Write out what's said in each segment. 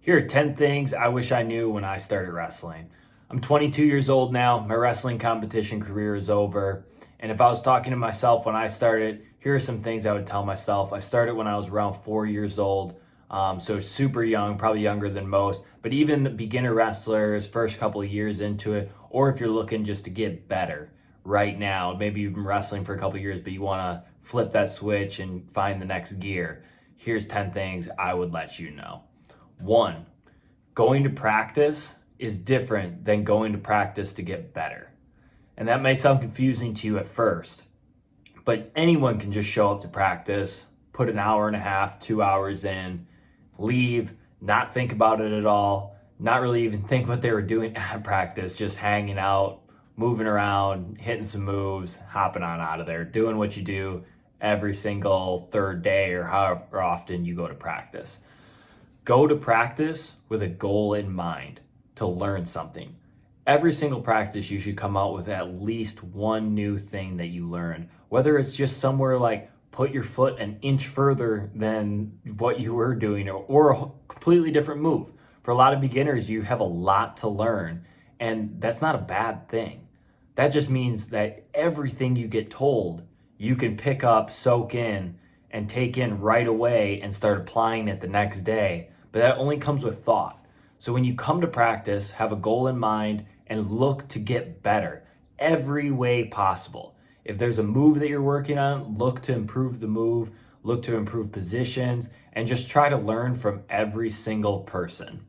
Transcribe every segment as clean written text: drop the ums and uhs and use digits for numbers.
Here are 10 things I wish I knew when I started wrestling. I'm 22 years old now. My wrestling competition career is over. And if I was talking to myself when I started, here are some things I would tell myself. I started when I was around 4 years old. So super young, probably younger than most. But even the beginner wrestlers, first couple of years into it, or if you're looking just to get better right now, maybe you've been wrestling for a couple of years, but you want to flip that switch and find the next gear. Here's 10 things I would let you know. One, going to practice is different than going to practice to get better. And that may sound confusing to you at first, but anyone can just show up to practice, put an hour and a half, 2 hours in, leave, not think about it at all, not really even think what they were doing at practice, just hanging out, moving around, hitting some moves, hopping on out of there, doing what you do every single third day or however often you go to practice. Go to practice with a goal in mind to learn something. Every single practice, you should come out with at least one new thing that you learned. Whether it's just somewhere like put your foot an inch further than what you were doing or a completely different move. For a lot of beginners, you have a lot to learn, and that's not a bad thing. That just means that everything you get told, you can pick up, soak in, and take in right away and start applying it the next day. But that only comes with thought. So when you come to practice, have a goal in mind and look to get better every way possible. If there's a move that you're working on, look to improve the move, look to improve positions, and just try to learn from every single person.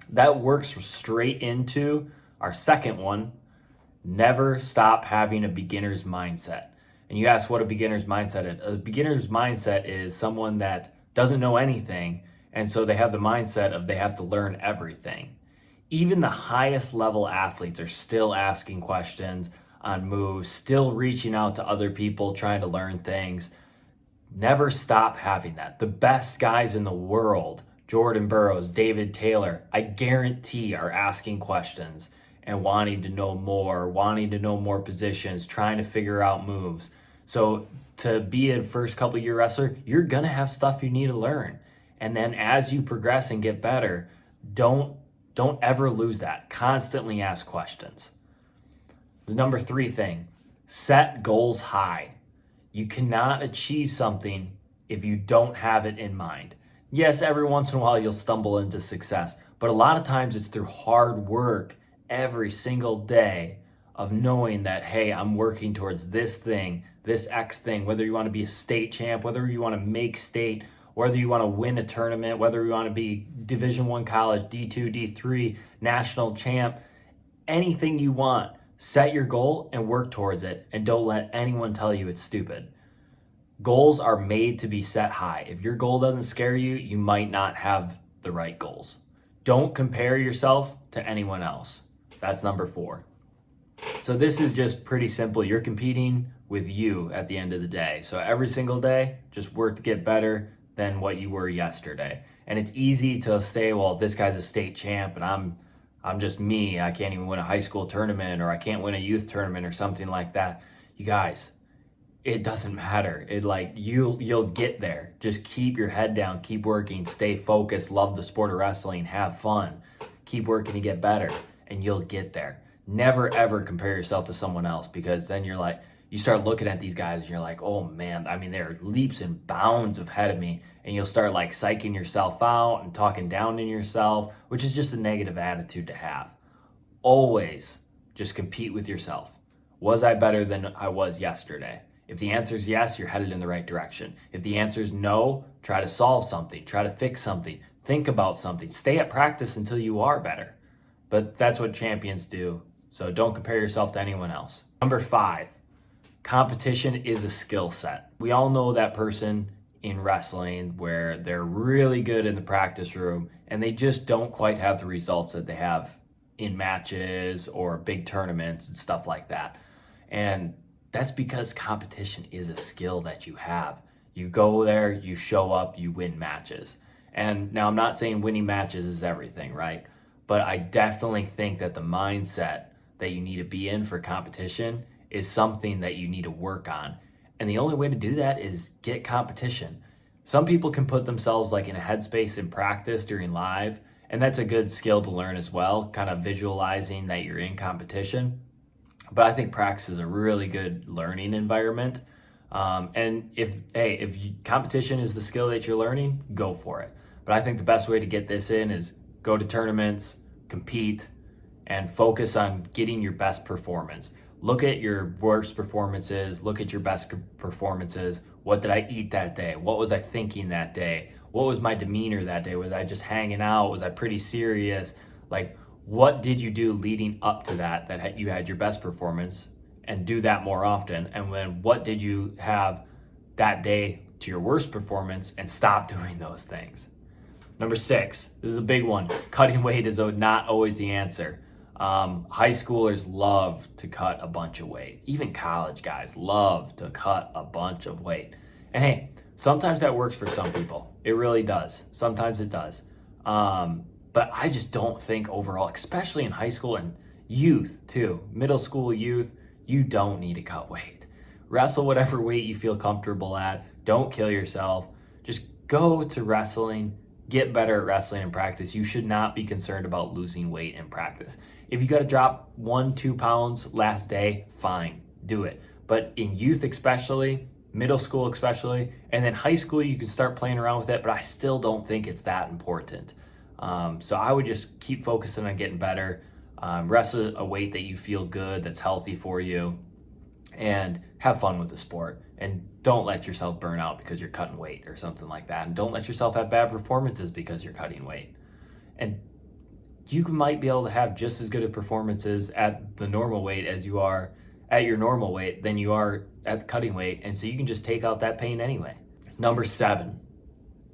That works straight into our second one: never stop having a beginner's mindset. And you ask what a beginner's mindset is. A beginner's mindset is someone that doesn't know anything, and so they have the mindset of they have to learn everything. Even the highest level athletes are still asking questions on moves, still reaching out to other people, trying to learn things. Never stop having that. The best guys in the world, Jordan Burroughs, David Taylor, I guarantee are asking questions and wanting to know more positions, trying to figure out moves. So to be a first couple year wrestler, you're gonna have stuff you need to learn. And then as you progress and get better, don't ever lose that. Constantly ask questions. The number 3 thing, set goals high. You cannot achieve something if you don't have it in mind. Yes, every once in a while you'll stumble into success, but a lot of times it's through hard work every single day of knowing that, hey, I'm working towards this thing, this X thing, whether you want to be a state champ, whether you want to make state, whether you want to win a tournament, whether you want to be Division I college, D2, D3, national champ, anything you want, set your goal and work towards it, and don't let anyone tell you it's stupid. Goals are made to be set high. If your goal doesn't scare you, you might not have the right goals. Don't compare yourself to anyone else. That's number 4. So this is just pretty simple. You're competing with you at the end of the day. So every single day, just work to get better than what you were yesterday. And it's easy to say, well, this guy's a state champ and I'm just me. I can't even win a high school tournament, or I can't win a youth tournament or something like that. You guys, it doesn't matter. You'll get there. Just keep your head down, keep working, stay focused, love the sport of wrestling, have fun, keep working to get better, and you'll get there. Never ever compare yourself to someone else, because then you start looking at these guys and you're like, oh man, I mean, they're leaps and bounds ahead of me. And you'll start psyching yourself out and talking down in yourself, which is just a negative attitude to have. Always just compete with yourself. Was I better than I was yesterday? If the answer is yes, you're headed in the right direction. If the answer is no, try to solve something, try to fix something, think about something, stay at practice until you are better. But that's what champions do. So don't compare yourself to anyone else. Number 5, competition is a skill set. We all know that person in wrestling where they're really good in the practice room and they just don't quite have the results that they have in matches or big tournaments and stuff like that. And that's because competition is a skill that you have. You go there, you show up, you win matches. And now I'm not saying winning matches is everything, right? But I definitely think that the mindset that you need to be in for competition is something that you need to work on. And the only way to do that is get competition. Some people can put themselves in a headspace in practice during live And that's a good skill to learn as well, kind of visualizing that you're in competition. But I think practice is a really good learning environment. And if competition is the skill that you're learning, go for it. But I think the best way to get this in is go to tournaments, compete, and focus on getting your best performance. Look at your worst performances, look at your best performances. What did I eat that day? What was I thinking that day? What was my demeanor that day? Was I just hanging out? Was I pretty serious? Like, what did you do leading up to that you had your best performance, and do that more often? And then what did you have that day to your worst performance, and stop doing those things? Number 6, this is a big one. Cutting weight is not always the answer. High schoolers love to cut a bunch of weight. Even college guys love to cut a bunch of weight. And hey, sometimes that works for some people. It really does. Sometimes it does. But I just don't think overall, especially in high school and youth too, middle school youth, you don't need to cut weight. Wrestle whatever weight you feel comfortable at. Don't kill yourself. Just go to wrestling. Get better at wrestling in practice. You should not be concerned about losing weight in practice. If you got to drop 1-2 pounds last day, fine, do it. But in youth especially, middle school especially, and then high school, you can start playing around with it, but I still don't think it's that important. So I would just keep focusing on getting better. Wrestle a weight that you feel good, that's healthy for you, and have fun with the sport. And don't let yourself burn out because you're cutting weight or something like that. And don't let yourself have bad performances because you're cutting weight. And you might be able to have just as good of performances at the normal weight as you are at your normal weight than you are at the cutting weight. And so you can just take out that pain anyway. Number 7,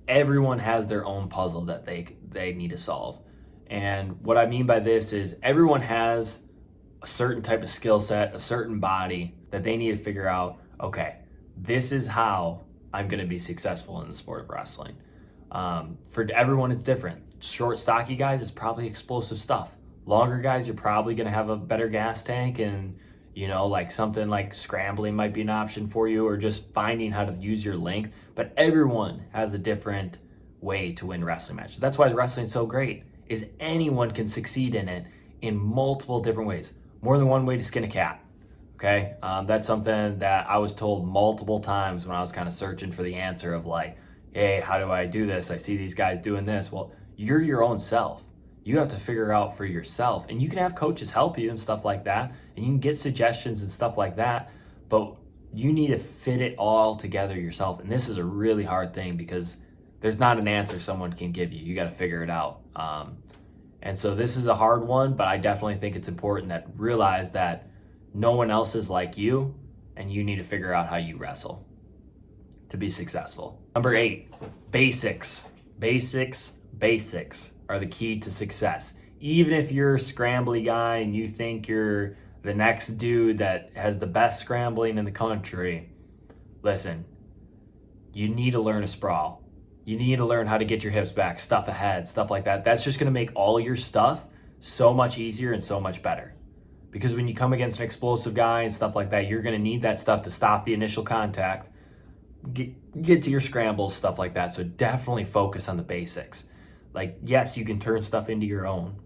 everyone has their own puzzle that they need to solve. And what I mean by this is everyone has a certain type of skill set, a certain body that they need to figure out, okay, this is how I'm going to be successful in the sport of wrestling. For everyone, it's different. Short, stocky guys, it's probably explosive stuff. Longer guys, you're probably going to have a better gas tank, and like something like scrambling might be an option for you, or just finding how to use your length. But everyone has a different way to win wrestling matches. That's why wrestling is so great, is anyone can succeed in it in multiple different ways. More than one way to skin a cat. Okay, that's something that I was told multiple times when I was kind of searching for the answer of like, hey, how do I do this? I see these guys doing this. Well, you're your own self. You have to figure out for yourself, and you can have coaches help you and stuff like that, and you can get suggestions and stuff like that, but you need to fit it all together yourself. And this is a really hard thing because there's not an answer someone can give you. You got to figure it out. And so this is a hard one, but I definitely think it's important that realize that no one else is like you, and you need to figure out how you wrestle to be successful. Number 8, basics. Basics are the key to success. Even if you're a scrambly guy and you think you're the next dude that has the best scrambling in the country, listen, you need to learn a sprawl. You need to learn how to get your hips back, stuff ahead, stuff like that. That's just going to make all your stuff so much easier and so much better. Because when you come against an explosive guy and stuff like that, you're going to need that stuff to stop the initial contact, get to your scrambles, stuff like that. So definitely focus on the basics. Like, yes, you can turn stuff into your own,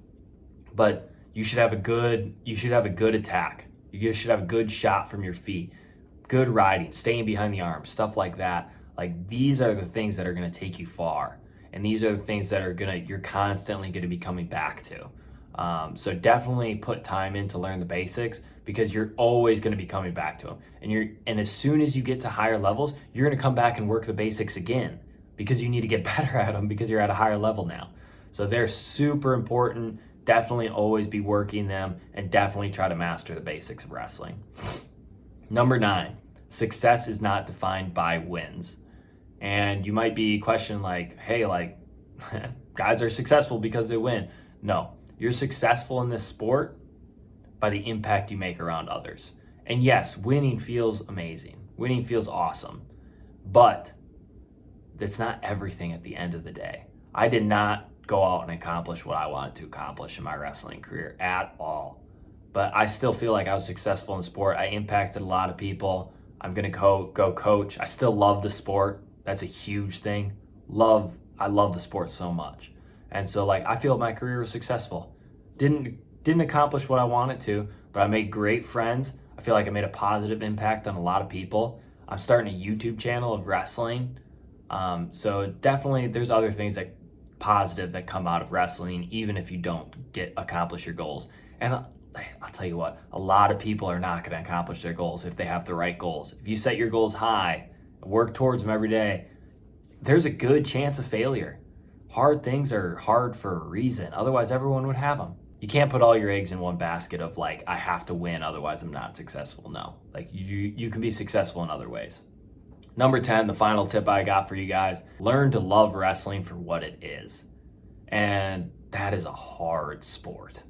but you should have a good attack. You should have a good shot from your feet, good riding, staying behind the arm, stuff like that. Like, these are the things that are going to take you far. And these are the things that you're constantly going to be coming back to. So definitely put time in to learn the basics, because you're always going to be coming back to them. And as soon as you get to higher levels, you're going to come back and work the basics again, because you need to get better at them because you're at a higher level now. So they're super important. Definitely always be working them, and definitely try to master the basics of wrestling. Number 9, success is not defined by wins. And you might be questioning like, hey, like guys are successful because they win. No, you're successful in this sport by the impact you make around others. And yes, winning feels amazing. Winning feels awesome. But that's not everything at the end of the day. I did not go out and accomplish what I wanted to accomplish in my wrestling career at all. But I still feel like I was successful in the sport. I impacted a lot of people. I'm going to go coach. I still love the sport. That's a huge thing. I love the sport so much. And so like I feel my career was successful. Didn't accomplish what I wanted to, but I made great friends. I feel like I made a positive impact on a lot of people. I'm starting a YouTube channel of wrestling. So definitely there's other things that positive that come out of wrestling, even if you don't accomplish your goals. And I'll tell you what, a lot of people are not going to accomplish their goals if they have the right goals. If you set your goals high, work towards them every day, there's a good chance of failure. Hard things are hard for a reason. Otherwise, everyone would have them. You can't put all your eggs in one basket of like, I have to win, otherwise I'm not successful. No, like you can be successful in other ways. Number 10, the final tip I got for you guys, learn to love wrestling for what it is. And that is a hard sport.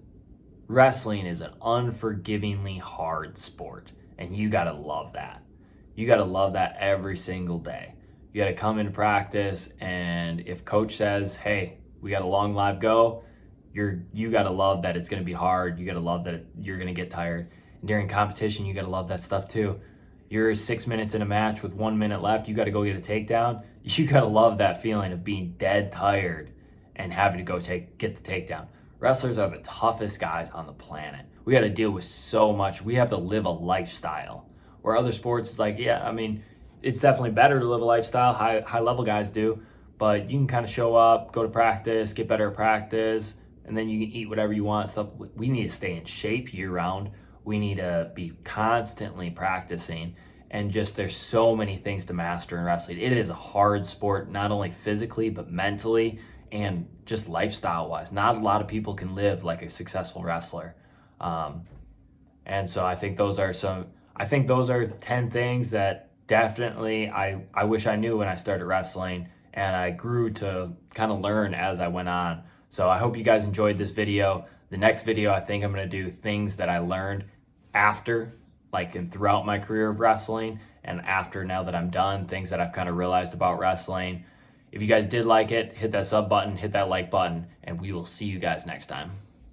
Wrestling is an unforgivingly hard sport, and you gotta love that. You gotta love that every single day. You gotta come into practice, and if coach says, hey, we got a long live go, you gotta love that it's gonna be hard. You gotta love that you're gonna get tired. And during competition, you gotta love that stuff too. You're 6 minutes in a match with 1 minute left, you gotta go get a takedown. You gotta love that feeling of being dead tired and having to go get the takedown. Wrestlers are the toughest guys on the planet. We gotta deal with so much. We have to live a lifestyle. Where other sports is like, yeah, I mean, it's definitely better to live a lifestyle, high level guys do, but you can kind of show up, go to practice, get better at practice, and then you can eat whatever you want. Stuff. We need to stay in shape year round. We need to be constantly practicing, and just there's so many things to master in wrestling. It is a hard sport, not only physically but mentally and just lifestyle wise. Not a lot of people can live like a successful wrestler, and so I think those are 10 things that definitely I wish I knew when I started wrestling, and I grew to kind of learn as I went on. So I hope you guys enjoyed this video. The next video, I think I'm going to do things that I learned after, like and throughout my career of wrestling, and after now that I'm done, things that I've kind of realized about wrestling. If you guys did like it, hit that sub button, hit that like button, and we will see you guys next time.